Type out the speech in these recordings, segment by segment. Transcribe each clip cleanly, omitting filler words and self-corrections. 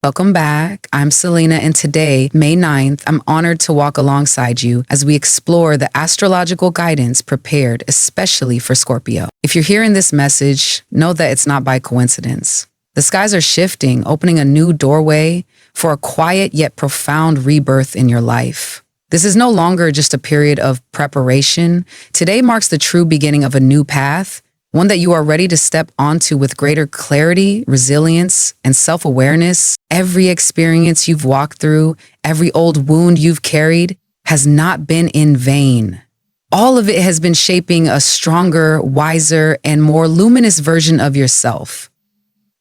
Welcome back. I'm Selena, and today, May 9th, I'm honored to walk alongside you as we explore the astrological guidance prepared especially for Scorpio. If you're hearing this message, know that it's not by coincidence. The skies are shifting, opening a new doorway for a quiet yet profound rebirth in your life. This is no longer just a period of preparation. Today marks the true beginning of a new path, one that you are ready to step onto with greater clarity, resilience, and self-awareness. Every experience you've walked through, every old wound you've carried has not been in vain. All of it has been shaping a stronger, wiser, and more luminous version of yourself.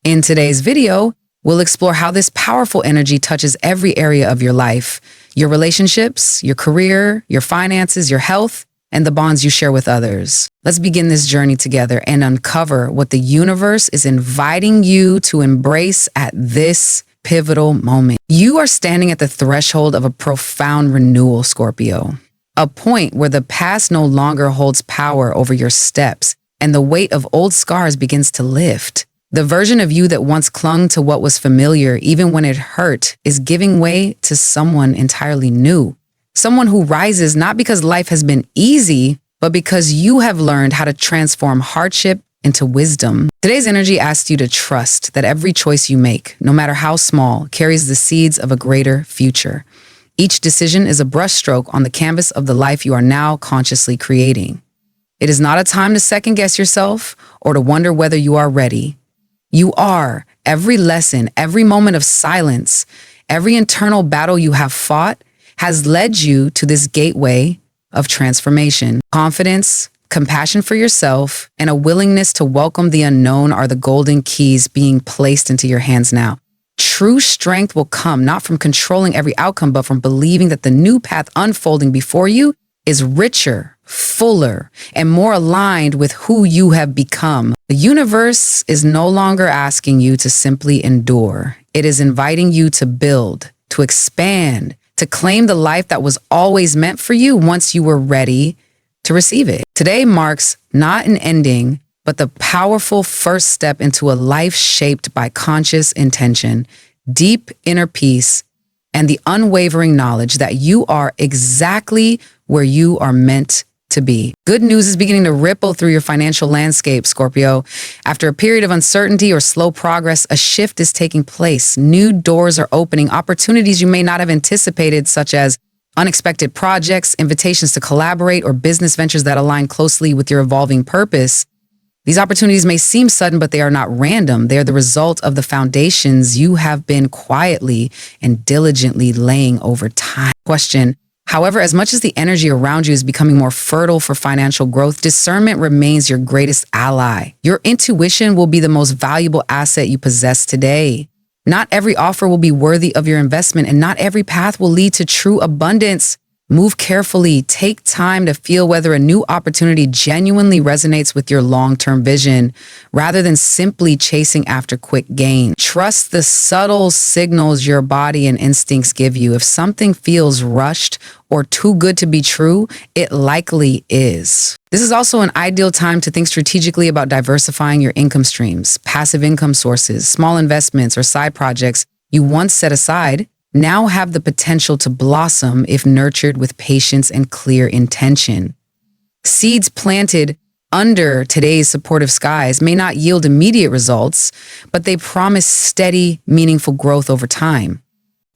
In today's video, we'll explore how this powerful energy touches every area of your life, your relationships, your career, your finances, your health, and the bonds you share with others. Let's begin this journey together and uncover what the universe is inviting you to embrace at this pivotal moment. You are standing at the threshold of a profound renewal, Scorpio. A point where the past no longer holds power over your steps and the weight of old scars begins to lift. The version of you that once clung to what was familiar, even when it hurt, is giving way to someone entirely new. Someone who rises not because life has been easy, but because you have learned how to transform hardship into wisdom. Today's energy asks you to trust that every choice you make, no matter how small, carries the seeds of a greater future. Each decision is a brushstroke on the canvas of the life you are now consciously creating. It is not a time to second-guess yourself or to wonder whether you are ready. You are. Every lesson, every moment of silence, every internal battle you have fought has led you to this gateway of transformation. Confidence, compassion for yourself, and a willingness to welcome the unknown are the golden keys being placed into your hands now. True strength will come not from controlling every outcome, but from believing that the new path unfolding before you is richer, fuller, and more aligned with who you have become. The universe is no longer asking you to simply endure. It is inviting you to build, to expand, to claim the life that was always meant for you once you were ready to receive it. Today marks not an ending, but the powerful first step into a life shaped by conscious intention, deep inner peace, and the unwavering knowledge that you are exactly where you are meant to be. Good news is beginning to ripple through your financial landscape, Scorpio. After a period of uncertainty or slow progress, a shift is taking place. New doors are opening, opportunities you may not have anticipated, such as unexpected projects, invitations to collaborate, or business ventures that align closely with your evolving purpose. These opportunities may seem sudden, but they are not random. They are the result of the foundations you have been quietly and diligently laying over time. Question: however, as much as the energy around you is becoming more fertile for financial growth, discernment remains your greatest ally. Your intuition will be the most valuable asset you possess today. Not every offer will be worthy of your investment, and not every path will lead to true abundance. Move carefully. Take time to feel whether a new opportunity genuinely resonates with your long-term vision, rather than simply chasing after quick gain. Trust the subtle signals your body and instincts give you. If something feels rushed or too good to be true, it likely is. This is also an ideal time to think strategically about diversifying your income streams. Passive income sources, small investments, or side projects you once set aside now have the potential to blossom if nurtured with patience and clear intention. Seeds planted under today's supportive skies may not yield immediate results, but they promise steady, meaningful growth over time.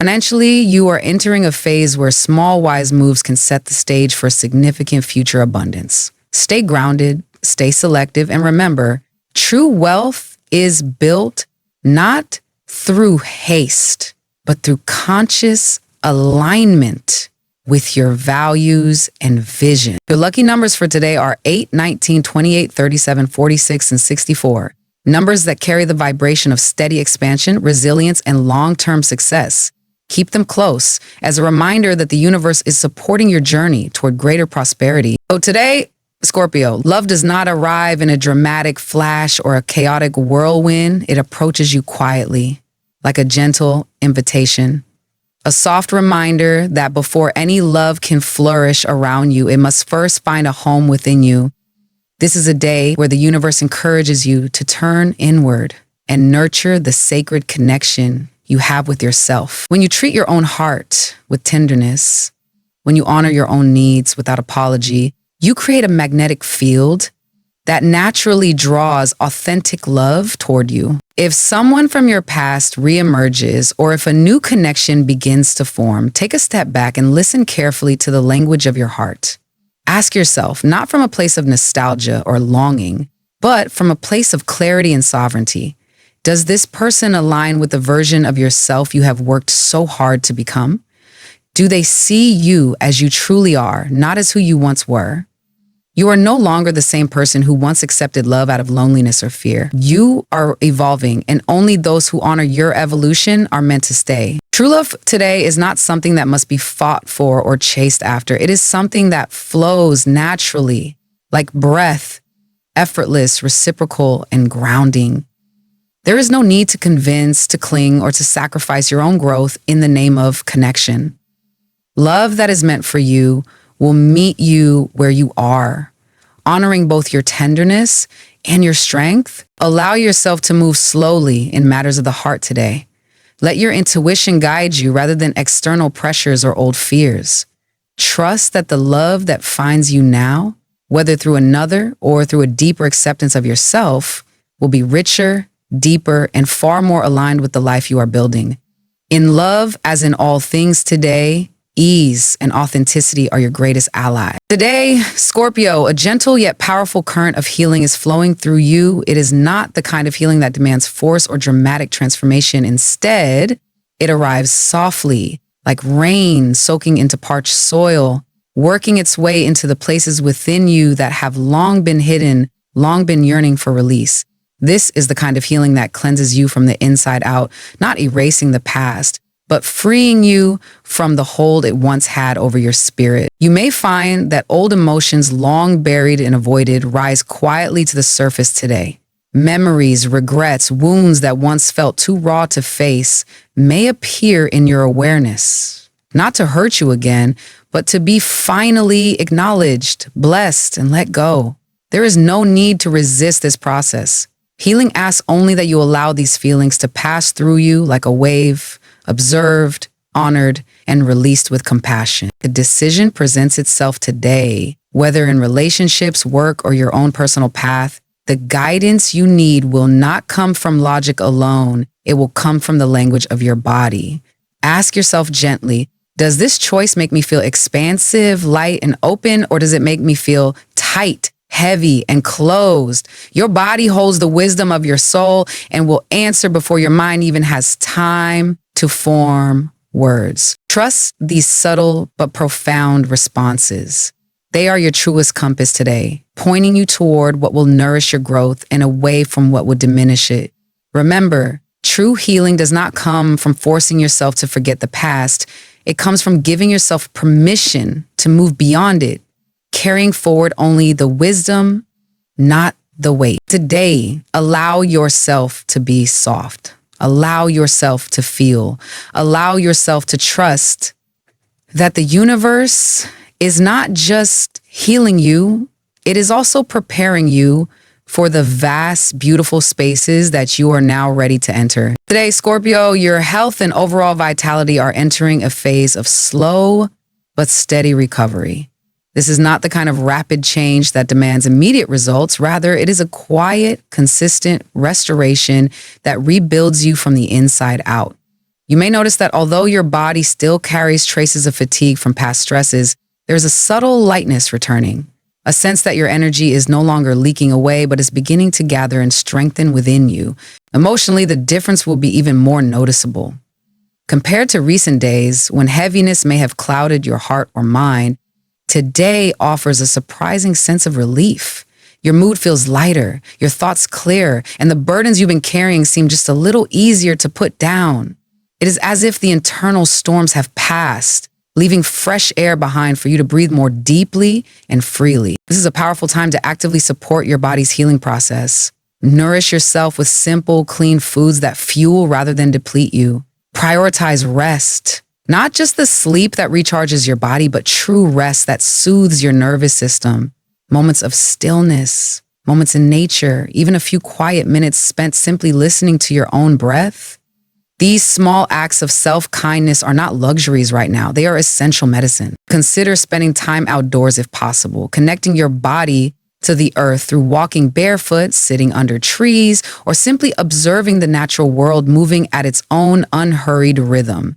Financially, you are entering a phase where small, wise moves can set the stage for significant future abundance. Stay grounded, stay selective, and remember, true wealth is built not through haste, but through conscious alignment with your values and vision. Your lucky numbers for today are 8, 19, 28, 37, 46, and 64. Numbers that carry the vibration of steady expansion, resilience, and long-term success. Keep them close as a reminder that the universe is supporting your journey toward greater prosperity. So today, Scorpio, love does not arrive in a dramatic flash or a chaotic whirlwind. It approaches you quietly, like a gentle invitation. A soft reminder that before any love can flourish around you, it must first find a home within you. This is a day where the universe encourages you to turn inward and nurture the sacred connection you have with yourself. When you treat your own heart with tenderness, when you honor your own needs without apology, you create a magnetic field that naturally draws authentic love toward you. If someone from your past reemerges or if a new connection begins to form, take a step back and listen carefully to the language of your heart. Ask yourself, not from a place of nostalgia or longing, but from a place of clarity and sovereignty. Does this person align with the version of yourself you have worked so hard to become? Do they see you as you truly are, not as who you once were? You are no longer the same person who once accepted love out of loneliness or fear. You are evolving, and only those who honor your evolution are meant to stay. True love today is not something that must be fought for or chased after. It is something that flows naturally, like breath, effortless, reciprocal, and grounding. There is no need to convince, to cling, or to sacrifice your own growth in the name of connection. Love that is meant for you will meet you where you are, honoring both your tenderness and your strength. Allow yourself to move slowly in matters of the heart today. Let your intuition guide you rather than external pressures or old fears. Trust that the love that finds you now, whether through another or through a deeper acceptance of yourself, will be richer, deeper, and far more aligned with the life you are building. In love, as in all things today, ease and authenticity are your greatest ally. Today, Scorpio, a gentle yet powerful current of healing is flowing through you. It is not the kind of healing that demands force or dramatic transformation. Instead, it arrives softly, like rain soaking into parched soil, working its way into the places within you that have long been hidden, long been yearning for release. This is the kind of healing that cleanses you from the inside out, not erasing the past, but freeing you from the hold it once had over your spirit. You may find that old emotions long buried and avoided rise quietly to the surface today. Memories, regrets, wounds that once felt too raw to face may appear in your awareness, not to hurt you again, but to be finally acknowledged, blessed, and let go. There is no need to resist this process. Healing asks only that you allow these feelings to pass through you like a wave, observed, honored, and released with compassion. The decision presents itself today, whether in relationships, work, or your own personal path. The guidance you need will not come from logic alone. It will come from the language of your body. Ask yourself gently, does this choice make me feel expansive, light, and open, or does it make me feel tight, heavy, and closed? Your body holds the wisdom of your soul and will answer before your mind even has time to form words. Trust these subtle but profound responses. They are your truest compass today, pointing you toward what will nourish your growth and away from what would diminish it. Remember, true healing does not come from forcing yourself to forget the past. It comes from giving yourself permission to move beyond it, carrying forward only the wisdom, not the weight. Today, allow yourself to be soft. Allow yourself to feel. Allow yourself to trust that the universe is not just healing you, it is also preparing you for the vast, beautiful spaces that you are now ready to enter. Today, Scorpio, your health and overall vitality are entering a phase of slow but steady recovery. This is not the kind of rapid change that demands immediate results. Rather, it is a quiet, consistent restoration that rebuilds you from the inside out. You may notice that although your body still carries traces of fatigue from past stresses, there's a subtle lightness returning, a sense that your energy is no longer leaking away, but is beginning to gather and strengthen within you. Emotionally, the difference will be even more noticeable. Compared to recent days, when heaviness may have clouded your heart or mind, today offers a surprising sense of relief. Your mood feels lighter, your thoughts clear, and the burdens you've been carrying seem just a little easier to put down. It is as if the internal storms have passed, leaving fresh air behind for you to breathe more deeply and freely. This is a powerful time to actively support your body's healing process. Nourish yourself with simple, clean foods that fuel rather than deplete you. Prioritize rest. Not just the sleep that recharges your body, but true rest that soothes your nervous system. Moments of stillness, moments in nature, even a few quiet minutes spent simply listening to your own breath. These small acts of self-kindness are not luxuries right now. They are essential medicine. Consider spending time outdoors if possible, connecting your body to the earth through walking barefoot, sitting under trees, or simply observing the natural world moving at its own unhurried rhythm.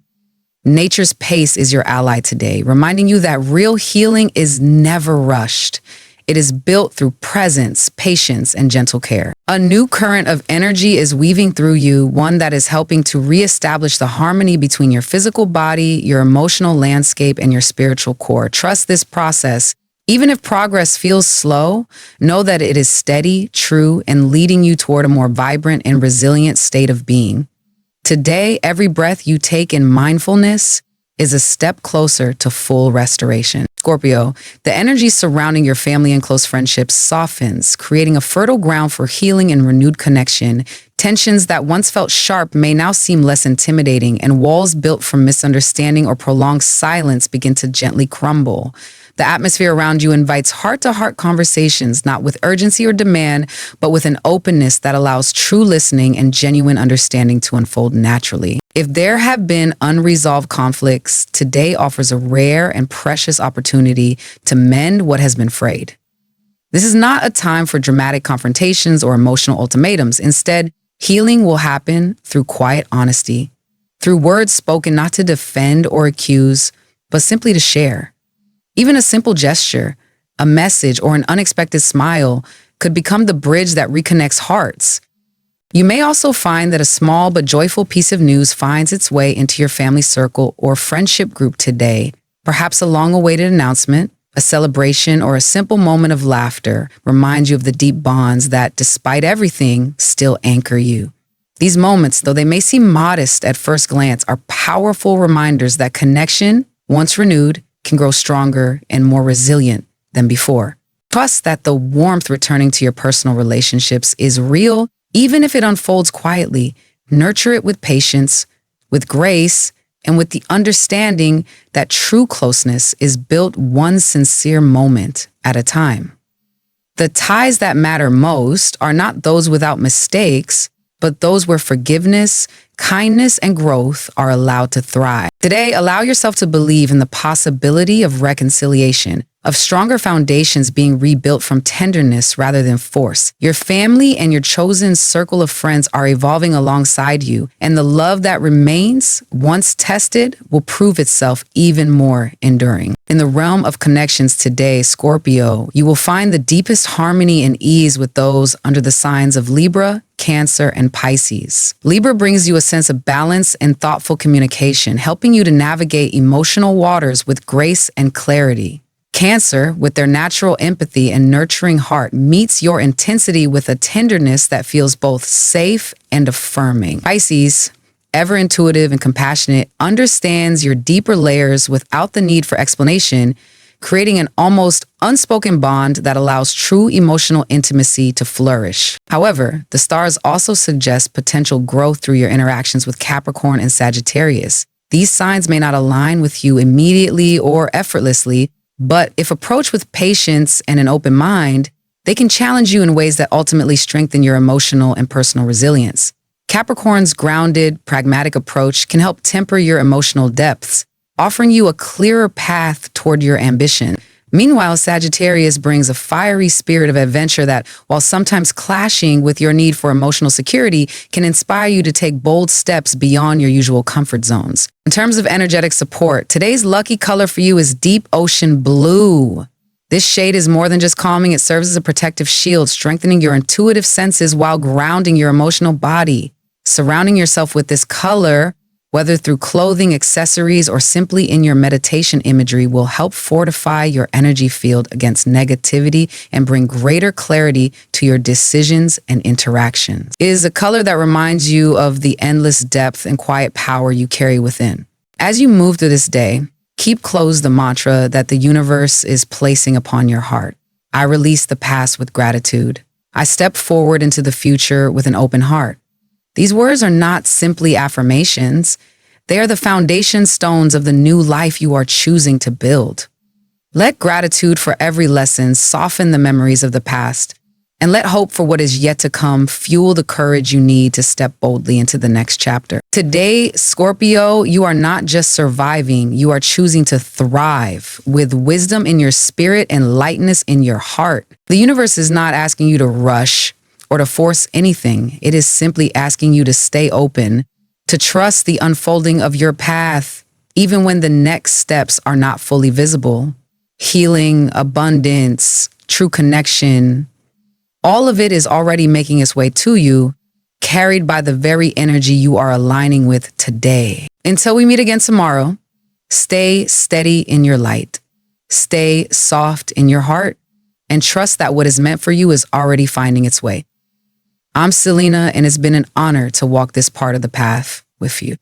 Nature's pace is your ally today, reminding you that real healing is never rushed. It is built through presence, patience, and gentle care. A new current of energy is weaving through you, one that is helping to reestablish the harmony between your physical body, your emotional landscape, and your spiritual core. Trust this process. Even if progress feels slow, know that it is steady, true, and leading you toward a more vibrant and resilient state of being. Today, every breath you take in mindfulness is a step closer to full restoration. Scorpio, the energy surrounding your family and close friendships softens, creating a fertile ground for healing and renewed connection. Tensions that once felt sharp may now seem less intimidating, and walls built from misunderstanding or prolonged silence begin to gently crumble. The atmosphere around you invites heart-to-heart conversations, not with urgency or demand, but with an openness that allows true listening and genuine understanding to unfold naturally. If there have been unresolved conflicts, today offers a rare and precious opportunity to mend what has been frayed. This is not a time for dramatic confrontations or emotional ultimatums. Instead, healing will happen through quiet honesty, through words spoken not to defend or accuse, but simply to share. Even a simple gesture, a message, or an unexpected smile could become the bridge that reconnects hearts. You may also find that a small but joyful piece of news finds its way into your family circle or friendship group today. Perhaps a long-awaited announcement, a celebration, or a simple moment of laughter reminds you of the deep bonds that, despite everything, still anchor you. These moments, though they may seem modest at first glance, are powerful reminders that connection, once renewed, can grow stronger and more resilient than before. Trust that the warmth returning to your personal relationships is real, even if it unfolds quietly. Nurture it with patience, with grace, and with the understanding that true closeness is built one sincere moment at a time. The ties that matter most are not those without mistakes, but those where forgiveness, kindness, and growth are allowed to thrive. Today, allow yourself to believe in the possibility of reconciliation, of stronger foundations being rebuilt from tenderness rather than force. Your family and your chosen circle of friends are evolving alongside you, and the love that remains, once tested, will prove itself even more enduring. In the realm of connections today, Scorpio, you will find the deepest harmony and ease with those under the signs of Libra, Cancer, and Pisces. Libra brings you a sense of balance and thoughtful communication, helping you to navigate emotional waters with grace and clarity. Cancer, with their natural empathy and nurturing heart, meets your intensity with a tenderness that feels both safe and affirming. Pisces, ever intuitive and compassionate, understands your deeper layers without the need for explanation, creating an almost unspoken bond that allows true emotional intimacy to flourish. However, the stars also suggest potential growth through your interactions with Capricorn and Sagittarius. These signs may not align with you immediately or effortlessly, but if approached with patience and an open mind, they can challenge you in ways that ultimately strengthen your emotional and personal resilience. Capricorn's grounded, pragmatic approach can help temper your emotional depths, offering you a clearer path toward your ambition. Meanwhile, Sagittarius brings a fiery spirit of adventure that, while sometimes clashing with your need for emotional security, can inspire you to take bold steps beyond your usual comfort zones. In terms of energetic support, today's lucky color for you is deep ocean blue. This shade is more than just calming. It serves as a protective shield, strengthening your intuitive senses while grounding your emotional body. Surrounding yourself with this color, whether through clothing, accessories, or simply in your meditation imagery, will help fortify your energy field against negativity and bring greater clarity to your decisions and interactions. It is a color that reminds you of the endless depth and quiet power you carry within. As you move through this day, keep close the mantra that the universe is placing upon your heart. I release the past with gratitude. I step forward into the future with an open heart. These words are not simply affirmations. They are the foundation stones of the new life you are choosing to build. Let gratitude for every lesson soften the memories of the past And let hope for what is yet to come fuel the courage you need to step boldly into the next chapter. Today, Scorpio, you are not just surviving, you are choosing to thrive with wisdom in your spirit and lightness in your heart. The universe is not asking you to rush or to force anything. It is simply asking you to stay open, to trust the unfolding of your path, even when the next steps are not fully visible. Healing, abundance, true connection, all of it is already making its way to you, carried by the very energy you are aligning with today. Until we meet again tomorrow, stay steady in your light, stay soft in your heart, and trust that what is meant for you is already finding its way. I'm Selena, and it's been an honor to walk this part of the path with you.